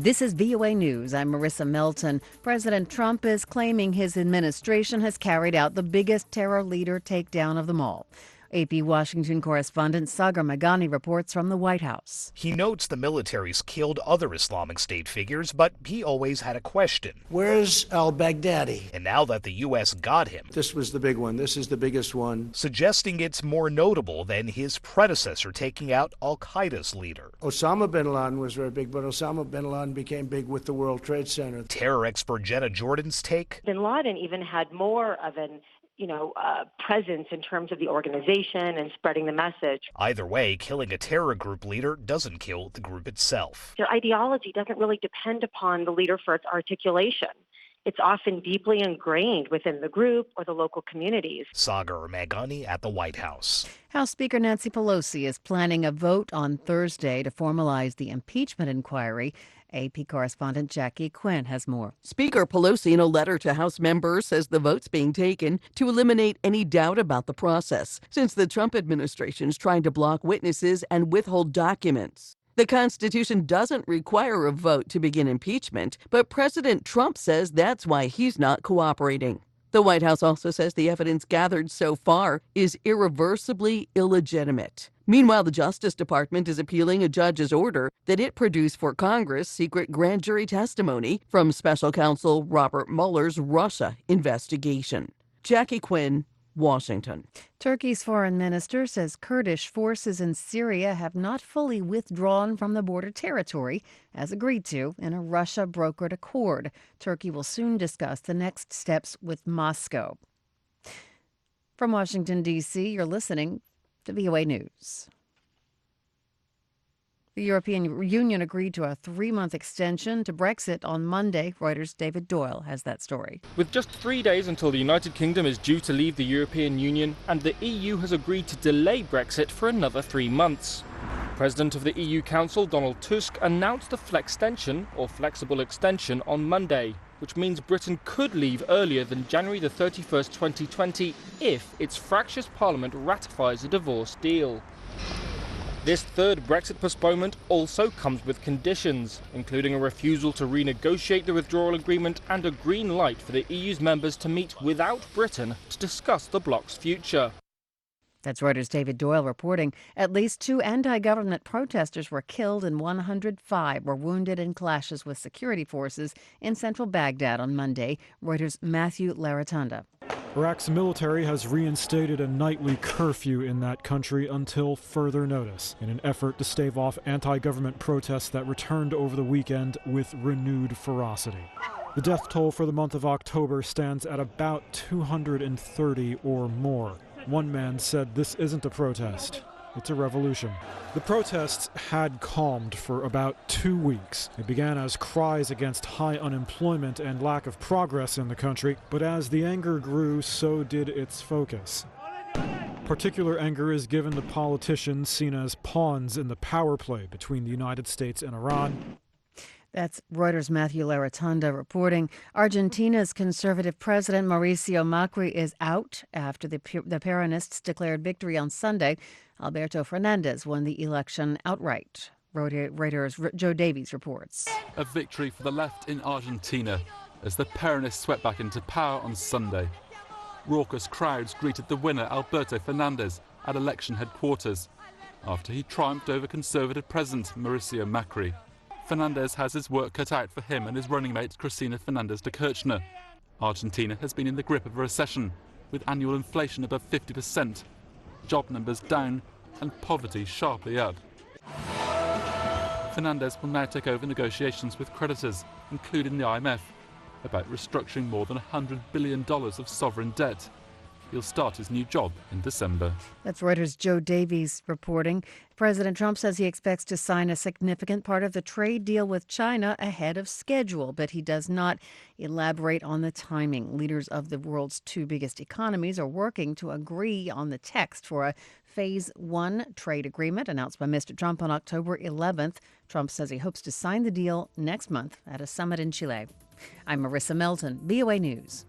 This is VOA News. I'm Marissa Melton. President Trump is claiming his administration has carried out the biggest terror leader takedown of them all. AP Washington correspondent Sagar Meghani reports from the White House. He notes the military's killed other Islamic State figures, but he always had a question. Where's al-Baghdadi? And now that the U.S. got him, This was the big one. This is the biggest one. suggesting it's more notable than his predecessor taking out al-Qaeda's leader. Osama bin Laden was very big, but Osama bin Laden became big with the World Trade Center. Terror expert Jenna Jordan's take? Bin Laden even had more of an presence in terms of the organization and spreading the message. Either way, killing a terror group leader doesn't kill the group itself. Their ideology doesn't really depend upon the leader for its articulation. It's often deeply ingrained within the group or the local communities. Sagar Meghani at the White House. House Speaker Nancy Pelosi is planning a vote on Thursday to formalize the impeachment inquiry. AP correspondent Jackie Quinn has more. Speaker Pelosi, in a letter to House members, says the vote's being taken to eliminate any doubt about the process, since the Trump administration's trying to block witnesses and withhold documents. The Constitution doesn't require a vote to begin impeachment, but President Trump says that's why he's not cooperating. The White House also says the evidence gathered so far is irreversibly illegitimate. Meanwhile, the Justice Department is appealing a judge's order that it produce for Congress secret grand jury testimony from special counsel Robert Mueller's Russia investigation. Jackie Quinn, Washington. Turkey's foreign minister says Kurdish forces in Syria have not fully withdrawn from the border territory, as agreed to in a Russia-brokered accord. Turkey will soon discuss the next steps with Moscow. From Washington, D.C., you're listening to VOA News. The European Union agreed to a 3-month extension to Brexit on Monday. Reuters' David Doyle has that story. With just 3 days until the United Kingdom is due to leave the European Union, and the EU has agreed to delay Brexit for another 3 months. President of the EU Council, Donald Tusk, announced a flexible extension on Monday, which means Britain could leave earlier than January the 31st, 2020, if its fractious parliament ratifies a divorce deal. This third Brexit postponement also comes with conditions, including a refusal to renegotiate the withdrawal agreement and a green light for the EU's members to meet without Britain to discuss the bloc's future. That's Reuters' David Doyle reporting. At least 2 anti-government protesters were killed and 105 were wounded in clashes with security forces in central Baghdad on Monday. Reuters' Matthew Laratanda. Iraq's military has reinstated a nightly curfew in that country until further notice, in an effort to stave off anti-government protests that returned over the weekend with renewed ferocity. The death toll for the month of October stands at about 230 or more. One man said this isn't a protest, it's a revolution. The protests had calmed for about 2 weeks. It began as cries against high unemployment and lack of progress in the country, but as the anger grew, so did its focus. Particular anger is given the politicians seen as pawns in the power play between the United States and Iran. That's Reuters' Matthew Laratanda reporting. Argentina's conservative president Mauricio Macri is out after the Peronists declared victory on Sunday. Alberto Fernandez won the election outright. Reuters' Joe Davies reports. A victory for the left in Argentina as the Peronists swept back into power on Sunday. Raucous crowds greeted the winner, Alberto Fernandez, at election headquarters after he triumphed over Conservative President Mauricio Macri. Fernandez has his work cut out for him and his running mate Cristina Fernandez de Kirchner. Argentina has been in the grip of a recession, with annual inflation above 50%, job numbers down and poverty sharply up. Fernandez will now take over negotiations with creditors, including the IMF, about restructuring more than $100 billion of sovereign debt. He'll start his new job in December. That's Reuters' Joe Davies reporting. President Trump says he expects to sign a significant part of the trade deal with China ahead of schedule, but he does not elaborate on the timing. Leaders of the world's 2 biggest economies are working to agree on the text for a Phase 1 trade agreement announced by Mr. Trump on October 11th. Trump says he hopes to sign the deal next month at a summit in Chile. I'm Marissa Melton, VOA News.